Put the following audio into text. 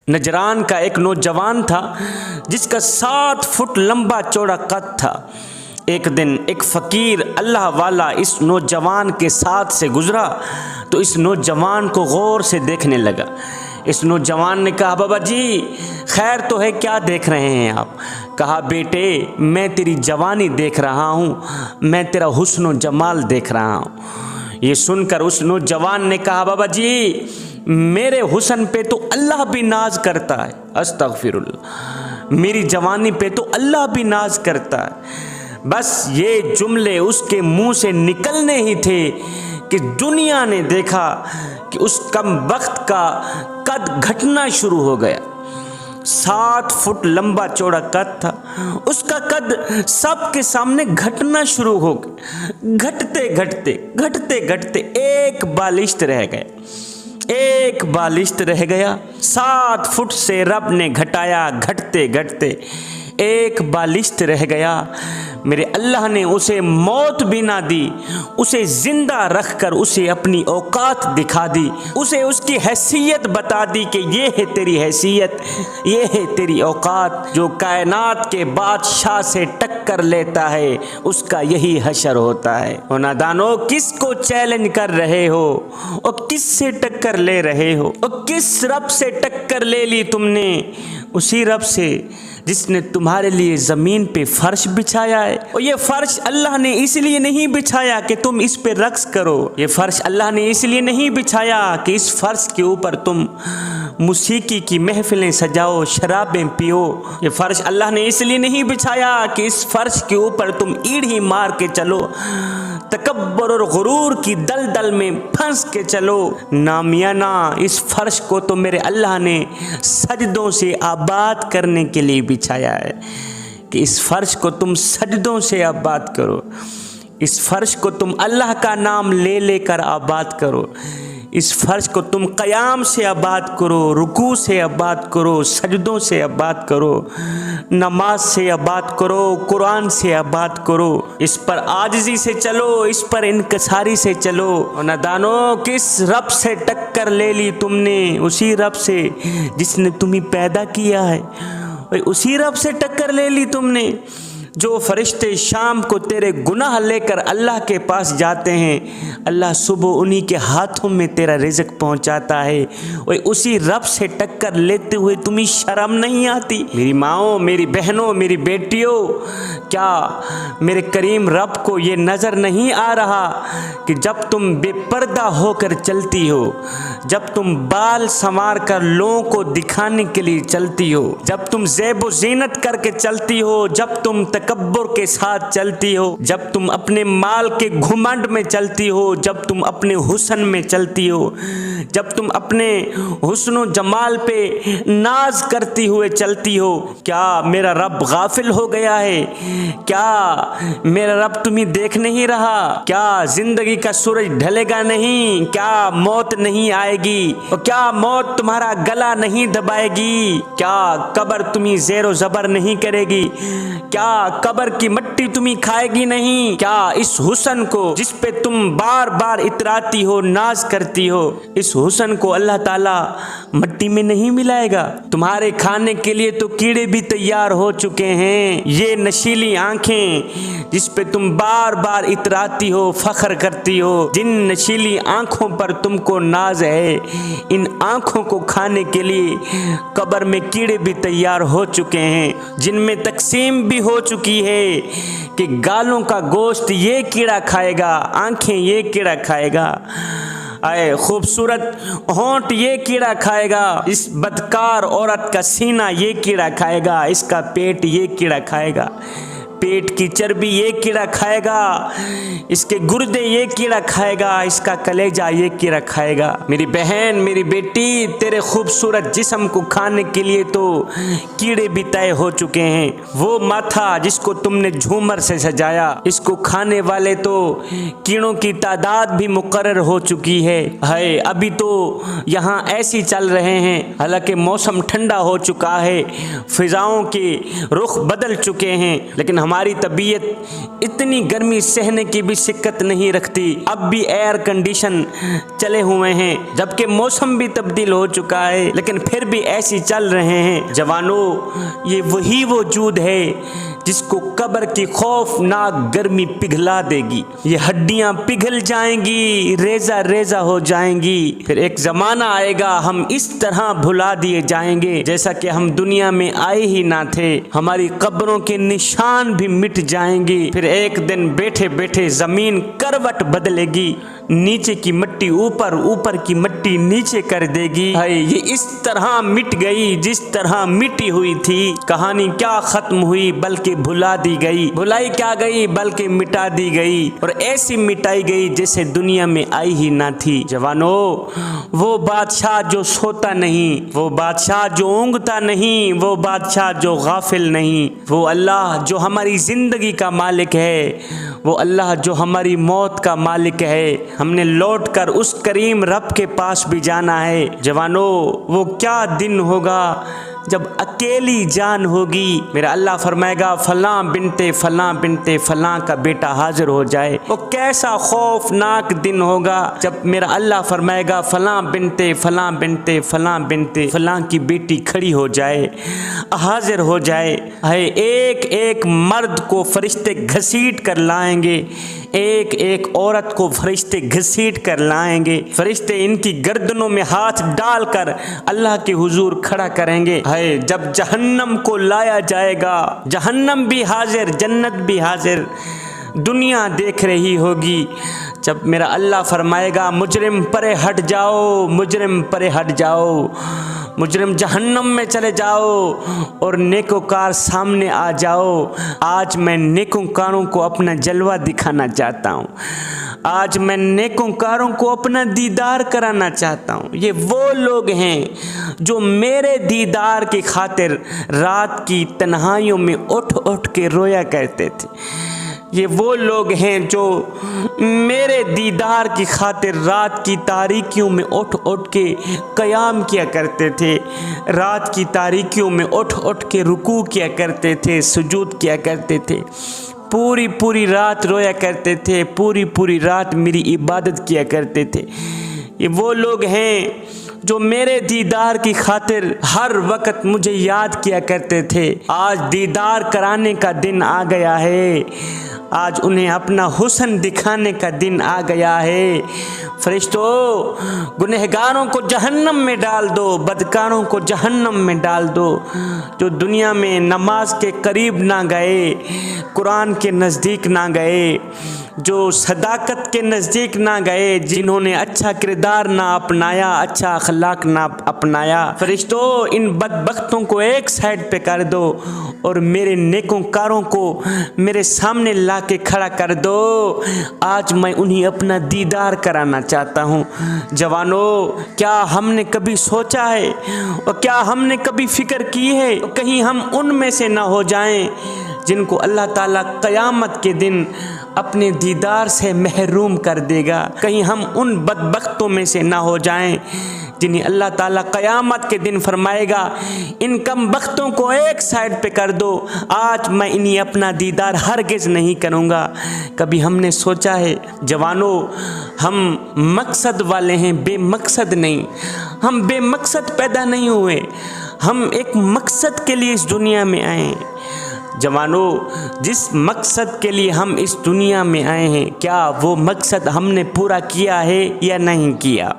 نجران کا ایک نوجوان تھا جس کا 7 فٹ لمبا چوڑا قد تھا۔ ایک دن ایک فقیر اللہ والا اس نوجوان کے ساتھ سے گزرا تو اس نوجوان کو غور سے دیکھنے لگا۔ اس نوجوان نے کہا، بابا جی خیر تو ہے، کیا دیکھ رہے ہیں آپ؟ کہا، بیٹے میں تیری جوانی دیکھ رہا ہوں، میں تیرا حسن و جمال دیکھ رہا ہوں۔ یہ سن کر اس نوجوان نے کہا، بابا جی میرے حسن پہ تو اللہ بھی ناز کرتا ہے، استغفر اللہ، میری جوانی پہ تو اللہ بھی ناز کرتا ہے۔ بس یہ جملے اس کے منہ سے نکلنے ہی تھے کہ دنیا نے دیکھا کہ اس کم بخت کا قد گھٹنا شروع ہو گیا۔ 7 فٹ لمبا چوڑا قد تھا، اس کا قد سب کے سامنے گھٹنا شروع ہو گیا۔ گھٹتے گھٹتے گھٹتے گھٹتے ایک بالشت رہ گیا، ایک بالشت رہ گیا۔ 7 فٹ سے رب نے گھٹایا، گھٹتے گھٹتے ایک بالشت رہ گیا۔ میرے اللہ نے اسے موت بھی نہ دی، اسے زندہ رکھ کر اسے اپنی اوقات دکھا دی، اسے اس کی حیثیت بتا دی کہ یہ ہے تیری حیثیت، یہ ہے تیری اوقات۔ جو کائنات کے بادشاہ سے ٹکر لیتا ہے اس کا یہی حشر ہوتا ہے۔ اور نادانو، کس کو چیلنج کر رہے ہو اور کس سے ٹکر لے رہے ہو؟ اور کس رب سے ٹکر لے لی تم نے؟ اسی رب سے جس نے تمہارے لیے زمین پہ فرش بچھایا ہے۔ اور یہ فرش اللہ نے اس لیے نہیں بچھایا کہ تم اس پہ رقص کرو، یہ فرش اللہ نے اس لیے نہیں بچھایا کہ اس فرش کے اوپر تم موسیقی کی محفلیں سجاؤ، شرابیں پیو۔ یہ فرش اللہ نے اس لیے نہیں بچھایا کہ اس فرش کے اوپر تم ایڑھی مار کے چلو، تکبر اور غرور کی دلدل میں پھنس کے چلو۔ نامیاں نا، اس فرش کو تو میرے اللہ نے سجدوں سے آباد کرنے کے لیے بچھایا ہے کہ اس فرش کو تم سجدوں سے آباد کرو، اس فرش کو تم اللہ کا نام لے لے کر آباد کرو، اس فرش کو تم قیام سے آباد کرو، رکوع سے آباد کرو، سجدوں سے آباد کرو، نماز سے آباد کرو، قرآن سے آباد کرو۔ اس پر عاجزی سے چلو، اس پر انکساری سے چلو۔ اور نادانو، کس رب سے ٹکر لے لی تم نے؟ اسی رب سے جس نے تمہیں پیدا کیا ہے، اسی رب سے ٹکر لے لی تم نے۔ جو فرشتے شام کو تیرے گناہ لے کر اللہ کے پاس جاتے ہیں، اللہ صبح انہی کے ہاتھوں میں تیرا رزق پہنچاتا ہے۔ اور اسی رب سے ٹکر لیتے ہوئے تمہیں شرم نہیں آتی؟ میری ماؤں، میری بہنوں، میری بیٹیوں، کیا میرے کریم رب کو یہ نظر نہیں آ رہا کہ جب تم بے پردہ ہو کر چلتی ہو، جب تم بال سنوار کر لوگوں کو دکھانے کے لیے چلتی ہو، جب تم زیب و زینت کر کے چلتی ہو، جب تم تکبر کے ساتھ چلتی ہو، جب تم اپنے مال کے گھمنڈ میں چلتی ہو، جب تم اپنے حسن میں چلتی ہو، جب تم اپنے حسن و جمال پہ ناز کرتی ہوئے چلتی ہو، کیا میرا رب غافل ہو گیا ہے؟ کیا میرا رب تمہیں دیکھ نہیں رہا؟ کیا زندگی کا سورج ڈھلے گا نہیں؟ کیا موت نہیں آئے گی؟ اور کیا موت تمہارا گلا نہیں دبائے گی؟ کیا قبر تمہیں زیر و زبر نہیں کرے گی؟ کیا قبر کی مٹی تمہیں کھائے گی نہیں؟ کیا اس حسن کو جس پہ تم بار بار اتراتی ہو، ناز کرتی ہو، اس حسن کو اللہ تعالیٰ مٹی میں نہیں ملائے گا؟ تمہارے کھانے کے لیے تو کیڑے بھی تیار ہو چکے ہیں۔ یہ نشیلی آنکھیں جس پہ تم بار بار اتراتی ہو، فخر کرتی ہو، جن نشیلی آنکھوں پر تم کو ناز ہے، ان آنکھوں کو کھانے کے لیے قبر میں کیڑے بھی تیار ہو چکے ہیں، جن میں تقسیم بھی ہو چکی ہے کہ گالوں کا گوشت یہ کیڑا کھائے گا، آنکھیں یہ کیڑا کھائے گا، اے خوبصورت ہونٹ یہ کیڑا کھائے گا، اس بدکار عورت کا سینہ یہ کیڑا کھائے گا، اس کا پیٹ یہ کیڑا کھائے گا، پیٹ کی چربی یہ کیڑا کھائے گا، اس کے گردے یہ کیڑا کھائے گا، اس کا کلیجہ یہ کیڑا کھائے گا۔ میری بہن، میری بیٹی، تیرے خوبصورت جسم کو کھانے کے لیے تو کیڑے بھی طے ہو چکے ہیں۔ وہ ماتھا جس کو تم نے جھومر سے سجایا، اس کو کھانے والے تو کیڑوں کی تعداد بھی مقرر ہو چکی ہے۔ ابھی تو یہاں ایسی چل رہے ہیں، حالانکہ موسم ٹھنڈا ہو چکا ہے، فضاؤں کے رخ بدل چکے ہیں، لیکن ہماری طبیعت اتنی گرمی سہنے کی بھی سکت نہیں رکھتی، اب بھی ایئر کنڈیشن چلے ہوئے ہیں، جبکہ موسم بھی تبدیل ہو چکا ہے لیکن پھر بھی ایسی چل رہے ہیں۔ جوانوں، یہ وہی وجود ہے جس کو قبر کی خوفناک گرمی پگھلا دے گی، یہ ہڈیاں پگھل جائیں گی، ریزہ ریزہ ہو جائیں گی۔ پھر ایک زمانہ آئے گا ہم اس طرح بھلا دیے جائیں گے جیسا کہ ہم دنیا میں آئے ہی نہ تھے، ہماری قبروں کے نشان بھی مٹ جائیں گے۔ پھر ایک دن بیٹھے بیٹھے زمین کروٹ بدلے گی، نیچے کی مٹی اوپر، اوپر کی مٹی نیچے کر دے گی۔ یہ اس طرح مٹ گئی جس طرح مٹی ہوئی تھی۔ کہانی کیا ختم ہوئی بلکہ بھلا دی گئی، بھلائی کیا گئی بلکہ مٹا دی گئی، اور ایسی مٹائی گئی جیسے دنیا میں آئی ہی نہ تھی۔ جوانوں، وہ بادشاہ جو سوتا نہیں، وہ بادشاہ جو اونگتا نہیں، وہ بادشاہ جو غافل نہیں، وہ اللہ جو ہماری زندگی کا مالک ہے، وہ اللہ جو ہماری موت کا مالک ہے۔ ہم نے لوٹ کر اس کریم رب کے پاس بھی جانا ہے۔ جوانوں، وہ کیا دن ہوگا جب اکیلی جان ہوگی۔ میرا اللہ فرمائے گا فلاں بنتے فلاں بنتے فلاں کا بیٹا حاضر ہو جائے۔ وہ کیسا خوفناک دن ہوگا جب میرا اللہ فرمائے گا فلاں بنتے فلاں بنتے فلاں بنتے فلاں کی بیٹی کھڑی ہو جائے، حاضر ہو جائے۔ ایک ایک مرد کو فرشتے گھسیٹ کر لائیں گے، ایک ایک عورت کو فرشتے گھسیٹ کر لائیں گے۔ فرشتے ان کی گردنوں میں ہاتھ ڈال کر اللہ کے حضور کھڑا کریں گے۔ جب جہنم کو لایا جائے گا، جہنم بھی حاضر، جنت بھی حاضر، دنیا دیکھ رہی ہوگی۔ جب میرا اللہ فرمائے گا مجرم پرے ہٹ جاؤ، مجرم پرے ہٹ جاؤ، مجرم جہنم میں چلے جاؤ اور نیکوکار سامنے آ جاؤ۔ آج میں نیکوکاروں کو اپنا جلوہ دکھانا چاہتا ہوں، آج میں نیکوکاروں کو اپنا دیدار کرانا چاہتا ہوں۔ یہ وہ لوگ ہیں جو میرے دیدار کی خاطر رات کی تنہائیوں میں اٹھ اٹھ کے رویا کرتے تھے۔ یہ وہ لوگ ہیں جو میرے دیدار کی خاطر رات کی تاریکیوں میں اٹھ اٹھ کے قیام کیا کرتے تھے، رات کی تاریکیوں میں اٹھ اٹھ کے رکوع کیا کرتے تھے، سجود کیا کرتے تھے، پوری پوری رات رویا کرتے تھے، پوری پوری رات میری عبادت کیا کرتے تھے۔ یہ وہ لوگ ہیں جو میرے دیدار کی خاطر ہر وقت مجھے یاد کیا کرتے تھے۔ آج دیدار کرانے کا دن آ گیا ہے، آج انہیں اپنا حسن دکھانے کا دن آ گیا ہے۔ فرشتوں، گنہگاروں کو جہنم میں ڈال دو، بدکاروں کو جہنم میں ڈال دو۔ جو دنیا میں نماز کے قریب نہ گئے، قرآن کے نزدیک نہ گئے، جو صداقت کے نزدیک نہ گئے، جنہوں نے اچھا کردار نہ اپنایا، اچھا اخلاق نہ اپنایا، فرشتوں ان بدبختوں کو ایک سائڈ پہ کر دو اور میرے نیکوکاروں کو میرے سامنے لا کے کھڑا کر دو۔ آج میں انہیں اپنا دیدار کرانا چاہتا ہوں۔ جوانوں، کیا ہم نے کبھی سوچا ہے اور کیا ہم نے کبھی فکر کی ہے کہیں ہم ان میں سے نہ ہو جائیں جن کو اللہ تعالیٰ قیامت کے دن اپنے دیدار سے محروم کر دے گا؟ کہیں ہم ان بدبختوں میں سے نہ ہو جائیں جنہیں اللہ تعالیٰ قیامت کے دن فرمائے گا ان کم بختوں کو ایک سائڈ پہ کر دو، آج میں انہیں اپنا دیدار ہرگز نہیں کروں گا۔ کبھی ہم نے سوچا ہے؟ جوانوں، ہم مقصد والے ہیں، بے مقصد نہیں۔ ہم بے مقصد پیدا نہیں ہوئے، ہم ایک مقصد کے لیے اس دنیا میں آئے ہیں۔ جوانوں، جس مقصد کے لیے ہم اس دنیا میں آئے ہیں، کیا وہ مقصد ہم نے پورا کیا ہے یا نہیں کیا؟